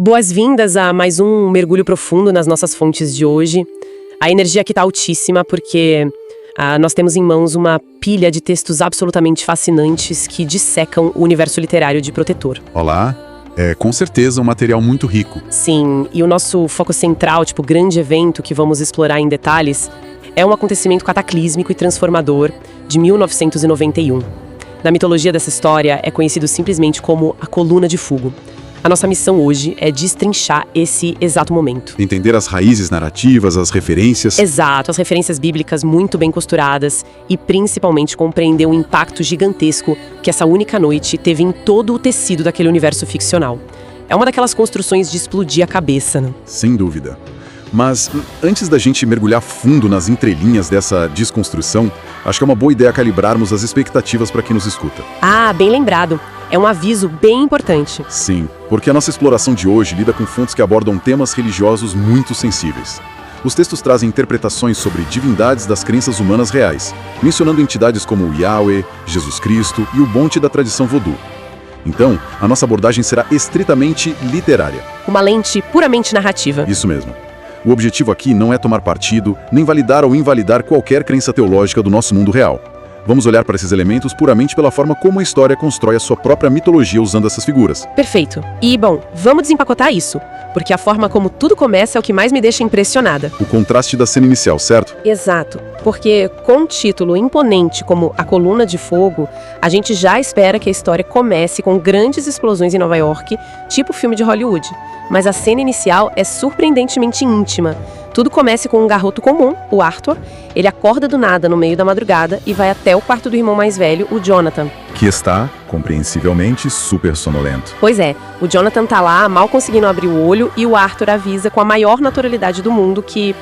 Boas-vindas a mais um mergulho profundo nas nossas fontes de hoje. A energia aqui está altíssima porque nós temos em mãos uma pilha de textos absolutamente fascinantes que dissecam o universo literário de Protetor. Olá, é com certeza um material muito rico. Sim, e o nosso foco central, grande evento que vamos explorar em detalhes, é um acontecimento cataclísmico e transformador de 1991. Na mitologia dessa história, é conhecido simplesmente como a Coluna de Fogo. A nossa missão hoje é destrinchar esse exato momento. Entender as raízes narrativas, as referências. Exato, as referências bíblicas muito bem costuradas e principalmente compreender o impacto gigantesco que essa única noite teve em todo o tecido daquele universo ficcional. É uma daquelas construções de explodir a cabeça, né? Sem dúvida. Mas antes da gente mergulhar fundo nas entrelinhas dessa desconstrução, acho que é uma boa ideia calibrarmos as expectativas para quem nos escuta. Ah, bem lembrado. É um aviso bem importante. Sim, porque a nossa exploração de hoje lida com fontes que abordam temas religiosos muito sensíveis. Os textos trazem interpretações sobre divindades das crenças humanas reais, mencionando entidades como Yahweh, Jesus Cristo e o bonde da tradição vodú. Então, a nossa abordagem será estritamente literária. Uma lente puramente narrativa. Isso mesmo. O objetivo aqui não é tomar partido, nem validar ou invalidar qualquer crença teológica do nosso mundo real. Vamos olhar para esses elementos puramente pela forma como a história constrói a sua própria mitologia usando essas figuras. Perfeito. E, bom, vamos desempacotar isso, porque a forma como tudo começa é o que mais me deixa impressionada. O contraste da cena inicial, certo? Exato, porque com um título imponente como A Coluna de Fogo, a gente já espera que a história comece com grandes explosões em Nova York, tipo filme de Hollywood. Mas a cena inicial é surpreendentemente íntima. Tudo começa com um garoto comum, o Arthur. Ele acorda do nada no meio da madrugada e vai até o quarto do irmão mais velho, o Jonathan. Que está, compreensivelmente, super sonolento. Pois é, o Jonathan tá lá, mal conseguindo abrir o olho, e o Arthur avisa com a maior naturalidade do mundo que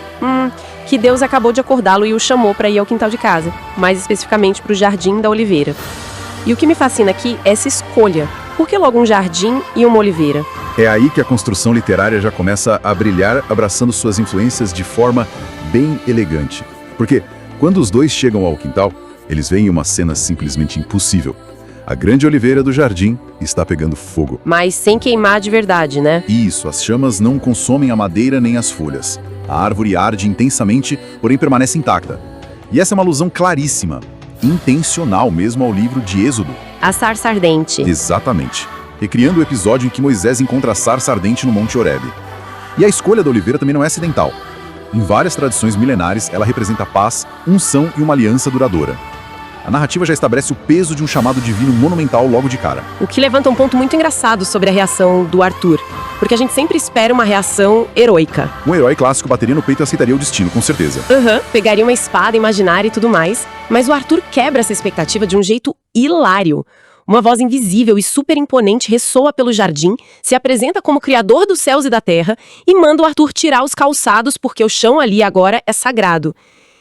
Deus acabou de acordá-lo e o chamou para ir ao quintal de casa, mais especificamente para o Jardim da Oliveira. E o que me fascina aqui é essa escolha. Por que logo um jardim e uma oliveira? É aí que a construção literária já começa a brilhar, abraçando suas influências de forma bem elegante. Porque, quando os dois chegam ao quintal, eles veem uma cena simplesmente impossível. A grande oliveira do jardim está pegando fogo. Mas sem queimar de verdade, né? Isso, as chamas não consomem a madeira nem as folhas. A árvore arde intensamente, porém permanece intacta. E essa é uma alusão claríssima, intencional mesmo ao livro de Êxodo. A sarça ardente. Exatamente. Recriando o episódio em que Moisés encontra a sarça ardente no Monte Horebe. E a escolha da oliveira também não é acidental. Em várias tradições milenares, ela representa paz, unção e uma aliança duradoura. A narrativa já estabelece o peso de um chamado divino monumental logo de cara. O que levanta um ponto muito engraçado sobre a reação do Arthur, porque a gente sempre espera uma reação heróica. Um herói clássico bateria no peito e aceitaria o destino, com certeza. Pegaria uma espada imaginária e tudo mais, mas o Arthur quebra essa expectativa de um jeito hilário. Uma voz invisível e super imponente ressoa pelo jardim, se apresenta como criador dos céus e da terra e manda o Arthur tirar os calçados porque o chão ali agora é sagrado.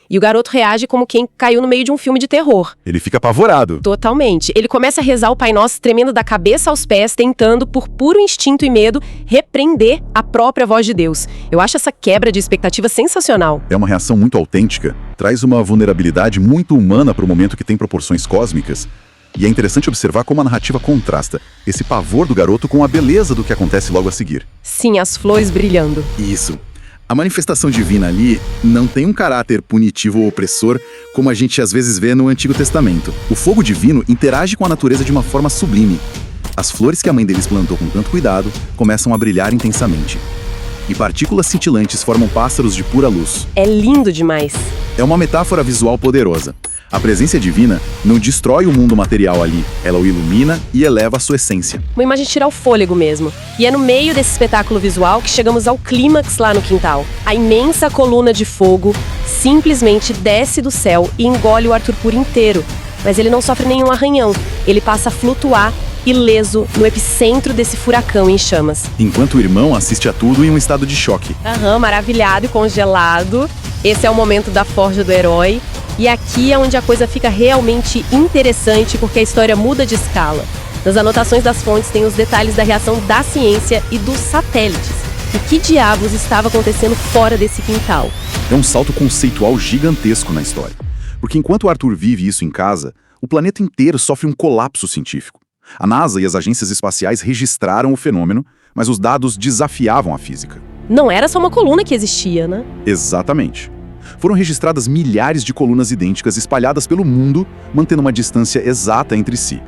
E o garoto reage como quem caiu no meio de um filme de terror. Ele fica apavorado. Totalmente. Ele começa a rezar o Pai Nosso tremendo da cabeça aos pés, tentando, por puro instinto e medo, repreender a própria voz de Deus. Eu acho essa quebra de expectativa sensacional. É uma reação muito autêntica, traz uma vulnerabilidade muito humana para o momento que tem proporções cósmicas. E é interessante observar como a narrativa contrasta esse pavor do garoto com a beleza do que acontece logo a seguir. Sim, as flores brilhando. Isso. A manifestação divina ali não tem um caráter punitivo ou opressor, como a gente às vezes vê no Antigo Testamento. O fogo divino interage com a natureza de uma forma sublime. As flores que a mãe deles plantou com tanto cuidado começam a brilhar intensamente. E partículas cintilantes formam pássaros de pura luz. É lindo demais. É uma metáfora visual poderosa. A presença divina não destrói o mundo material ali, ela o ilumina e eleva a sua essência. Uma imagem tira o fôlego mesmo. E é no meio desse espetáculo visual que chegamos ao clímax lá no quintal. A imensa coluna de fogo simplesmente desce do céu e engole o Arthur por inteiro. Mas ele não sofre nenhum arranhão. Ele passa a flutuar, ileso, no epicentro desse furacão em chamas. Enquanto o irmão assiste a tudo em um estado de choque. Maravilhado e congelado. Esse é o momento da forja do herói. E aqui é onde a coisa fica realmente interessante, porque a história muda de escala. Nas anotações das fontes tem os detalhes da reação da ciência e dos satélites. O que diabos estava acontecendo fora desse quintal? É um salto conceitual gigantesco na história. Porque enquanto o Arthur vive isso em casa, o planeta inteiro sofre um colapso científico. A NASA e as agências espaciais registraram o fenômeno, mas os dados desafiavam a física. Não era só uma coluna que existia, né? Exatamente. Foram registradas milhares de colunas idênticas espalhadas pelo mundo, mantendo uma distância exata entre si.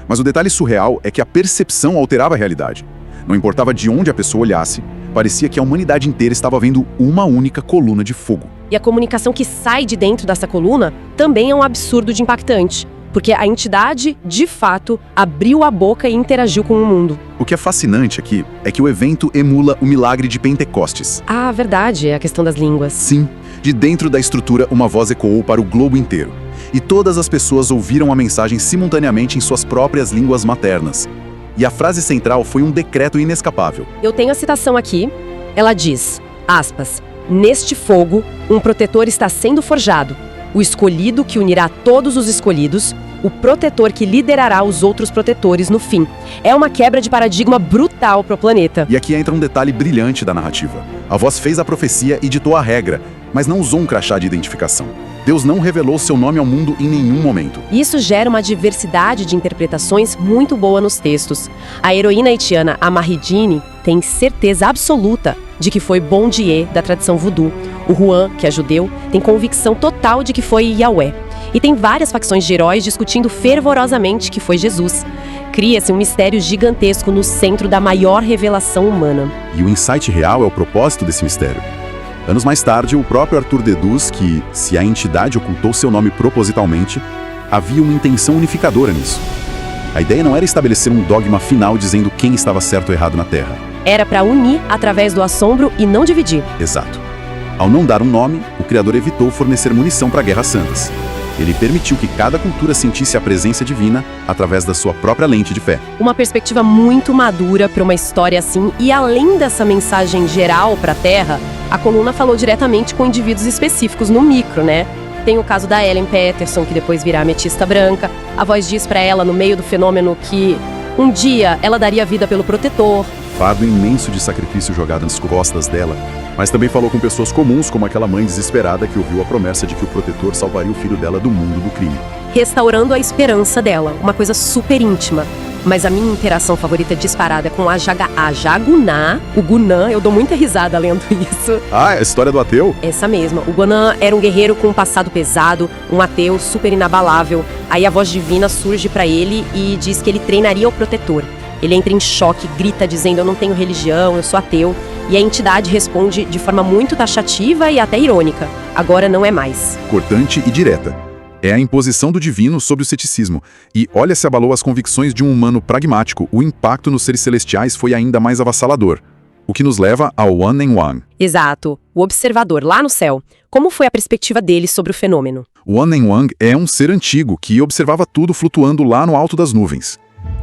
Mas o detalhe surreal é que a percepção alterava a realidade. Não importava de onde a pessoa olhasse, parecia que a humanidade inteira estava vendo uma única coluna de fogo. E a comunicação que sai de dentro dessa coluna também é um absurdo de impactante, porque a entidade, de fato, abriu a boca e interagiu com o mundo. O que é fascinante aqui é que o evento emula o milagre de Pentecostes. Ah, verdade, é a questão das línguas. Sim, de dentro da estrutura uma voz ecoou para o globo inteiro. E todas as pessoas ouviram a mensagem simultaneamente em suas próprias línguas maternas. E a frase central foi um decreto inescapável. Eu tenho a citação aqui. Ela diz, aspas, "Neste fogo, um protetor está sendo forjado. O escolhido que unirá todos os escolhidos, o protetor que liderará os outros protetores no fim." É uma quebra de paradigma brutal para o planeta. E aqui entra um detalhe brilhante da narrativa. A voz fez a profecia e ditou a regra, mas não usou um crachá de identificação. Deus não revelou seu nome ao mundo em nenhum momento. Isso gera uma diversidade de interpretações muito boa nos textos. A heroína haitiana Amaridine tem certeza absoluta de que foi Bondier, da tradição voodoo. O Juan, que é judeu, tem convicção total de que foi Yahweh. E tem várias facções de heróis discutindo fervorosamente que foi Jesus. Cria-se um mistério gigantesco no centro da maior revelação humana. E o insight real é o propósito desse mistério. Anos mais tarde, o próprio Arthur deduz que, se a entidade ocultou seu nome propositalmente, havia uma intenção unificadora nisso. A ideia não era estabelecer um dogma final dizendo quem estava certo ou errado na Terra. Era para unir através do assombro e não dividir. Exato. Ao não dar um nome, o Criador evitou fornecer munição para guerras santas. Ele permitiu que cada cultura sentisse a presença divina através da sua própria lente de fé. Uma perspectiva muito madura para uma história assim, e além dessa mensagem geral para a Terra, a coluna falou diretamente com indivíduos específicos no micro, né? Tem o caso da Ellen Peterson, que depois virá ametista branca. A voz diz para ela, no meio do fenômeno, que um dia ela daria vida pelo protetor. Fardo imenso de sacrifício jogado nas costas dela, mas também falou com pessoas comuns, como aquela mãe desesperada que ouviu a promessa de que o protetor salvaria o filho dela do mundo do crime. Restaurando a esperança dela, uma coisa super íntima. Mas a minha interação favorita disparada é com a Jaguná. O Gunã, eu dou muita risada lendo isso. Ah, é a história do ateu? Essa mesma. O Gunã era um guerreiro com um passado pesado, um ateu super inabalável. Aí a voz divina surge pra ele e diz que ele treinaria o protetor. Ele entra em choque, grita dizendo: "Eu não tenho religião, eu sou ateu." E a entidade responde de forma muito taxativa e até irônica: "Agora não é mais." Cortante e direta. É a imposição do divino sobre o ceticismo. E olha se abalou as convicções de um humano pragmático, o impacto nos seres celestiais foi ainda mais avassalador. O que nos leva ao Wan and Wan. Exato, o observador lá no céu. Como foi a perspectiva dele sobre o fenômeno? O Wan and Wan é um ser antigo que observava tudo flutuando lá no alto das nuvens.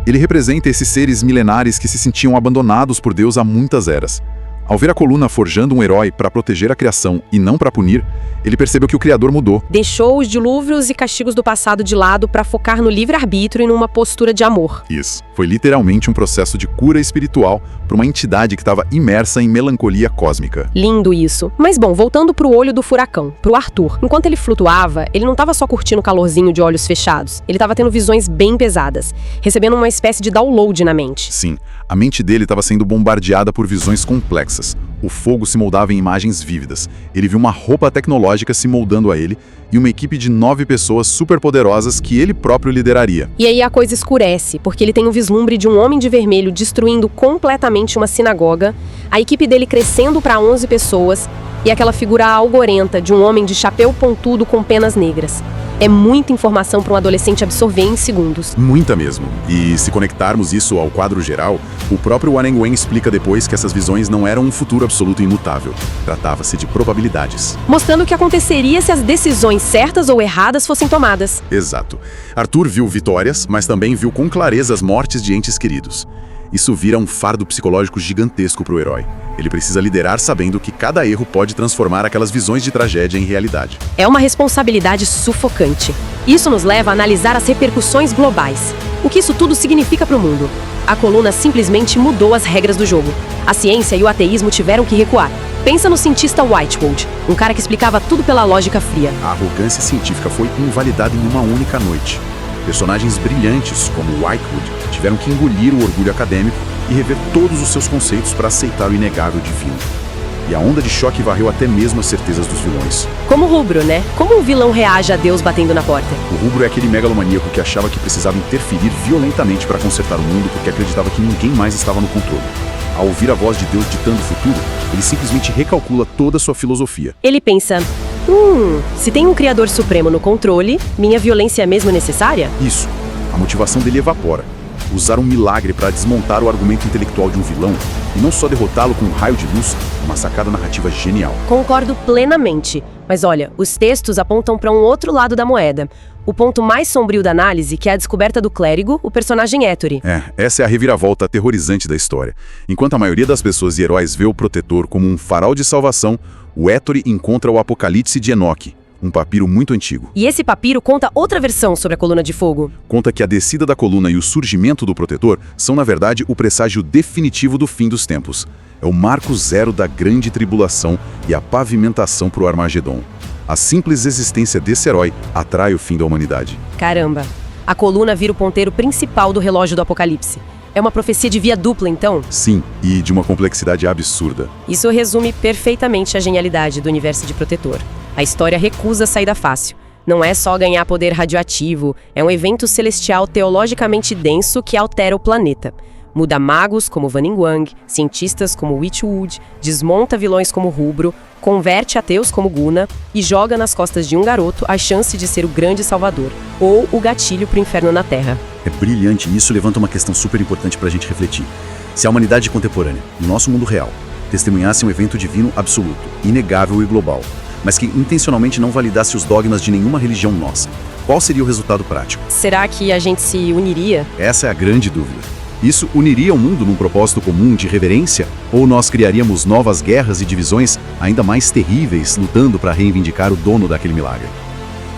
Ele representa esses seres milenares que se sentiam abandonados por Deus há muitas eras. Ao ver a coluna forjando um herói para proteger a criação e não para punir, ele percebeu que o Criador mudou. Deixou os dilúvios e castigos do passado de lado para focar no livre-arbítrio e numa postura de amor. Isso. Foi literalmente um processo de cura espiritual para uma entidade que estava imersa em melancolia cósmica. Lindo isso. Mas bom, voltando pro olho do furacão, pro Arthur. Enquanto ele flutuava, ele não estava só curtindo o calorzinho de olhos fechados. Ele estava tendo visões bem pesadas, recebendo uma espécie de download na mente. Sim, a mente dele estava sendo bombardeada por visões complexas. O fogo se moldava em imagens vívidas. Ele viu uma roupa tecnológica se moldando a ele e uma equipe de 9 pessoas superpoderosas que ele próprio lideraria. E aí a coisa escurece, porque ele tem um vislumbre de um homem de vermelho destruindo completamente uma sinagoga, a equipe dele crescendo para 11 pessoas e aquela figura algorenta de um homem de chapéu pontudo com penas negras. É muita informação para um adolescente absorver em segundos. Muita mesmo. E se conectarmos isso ao quadro geral, o próprio Wan and Wan explica depois que essas visões não eram um futuro absoluto e imutável. Tratava-se de probabilidades. Mostrando o que aconteceria se as decisões certas ou erradas fossem tomadas. Exato. Arthur viu vitórias, mas também viu com clareza as mortes de entes queridos. Isso vira um fardo psicológico gigantesco para o herói. Ele precisa liderar sabendo que cada erro pode transformar aquelas visões de tragédia em realidade. É uma responsabilidade sufocante. Isso nos leva a analisar as repercussões globais. O que isso tudo significa para o mundo? A coluna simplesmente mudou as regras do jogo. A ciência e o ateísmo tiveram que recuar. Pensa no cientista Whitewood, um cara que explicava tudo pela lógica fria. A arrogância científica foi invalidada em uma única noite. Personagens brilhantes, como Whitewood, tiveram que engolir o orgulho acadêmico e rever todos os seus conceitos para aceitar o inegável divino. E a onda de choque varreu até mesmo as certezas dos vilões. Como Rubro, né? Como um vilão reage a Deus batendo na porta? O Rubro é aquele megalomaníaco que achava que precisava interferir violentamente para consertar o mundo porque acreditava que ninguém mais estava no controle. Ao ouvir a voz de Deus ditando o futuro, ele simplesmente recalcula toda a sua filosofia. Ele pensa, se tem um Criador Supremo no controle, minha violência é mesmo necessária? Isso. A motivação dele evapora. Usar um milagre para desmontar o argumento intelectual de um vilão e não só derrotá-lo com um raio de luz, uma sacada narrativa genial. Concordo plenamente. Mas olha, os textos apontam para um outro lado da moeda. O ponto mais sombrio da análise, que é a descoberta do clérigo, o personagem Hétore. Essa é a reviravolta aterrorizante da história. Enquanto a maioria das pessoas e heróis vê o protetor como um farol de salvação, o Hétore encontra o Apocalipse de Enoque, um papiro muito antigo. E esse papiro conta outra versão sobre a coluna de fogo. Conta que a descida da coluna e o surgimento do protetor são, na verdade, o presságio definitivo do fim dos tempos. É o marco zero da grande tribulação e a pavimentação para o Armagedon. A simples existência desse herói atrai o fim da humanidade. Caramba, a coluna vira o ponteiro principal do relógio do Apocalipse. É uma profecia de via dupla, então? Sim, e de uma complexidade absurda. Isso resume perfeitamente a genialidade do universo de Protetor. A história recusa saída fácil. Não é só ganhar poder radioativo, é um evento celestial teologicamente denso que altera o planeta. Muda magos como Vaningwang, cientistas como Witchwood, desmonta vilões como Rubro, converte ateus como Guna e joga nas costas de um garoto a chance de ser o grande salvador, ou o gatilho pro inferno na Terra. É brilhante e isso levanta uma questão super importante pra gente refletir. Se a humanidade contemporânea, no nosso mundo real, testemunhasse um evento divino absoluto, inegável e global, mas que intencionalmente não validasse os dogmas de nenhuma religião nossa, qual seria o resultado prático? Será que a gente se uniria? Essa é a grande dúvida. Isso uniria o mundo num propósito comum de reverência? Ou nós criaríamos novas guerras e divisões ainda mais terríveis, lutando para reivindicar o dono daquele milagre?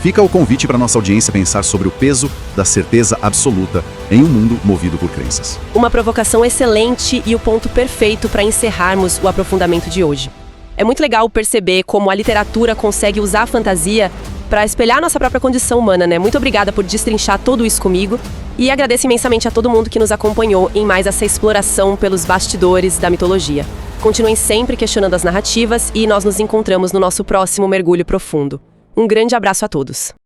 Fica o convite para nossa audiência pensar sobre o peso da certeza absoluta em um mundo movido por crenças. Uma provocação excelente e o ponto perfeito para encerrarmos o aprofundamento de hoje. É muito legal perceber como a literatura consegue usar a fantasia para espelhar nossa própria condição humana, né? Muito obrigada por destrinchar tudo isso comigo e agradeço imensamente a todo mundo que nos acompanhou em mais essa exploração pelos bastidores da mitologia. Continuem sempre questionando as narrativas e nós nos encontramos no nosso próximo mergulho profundo. Um grande abraço a todos.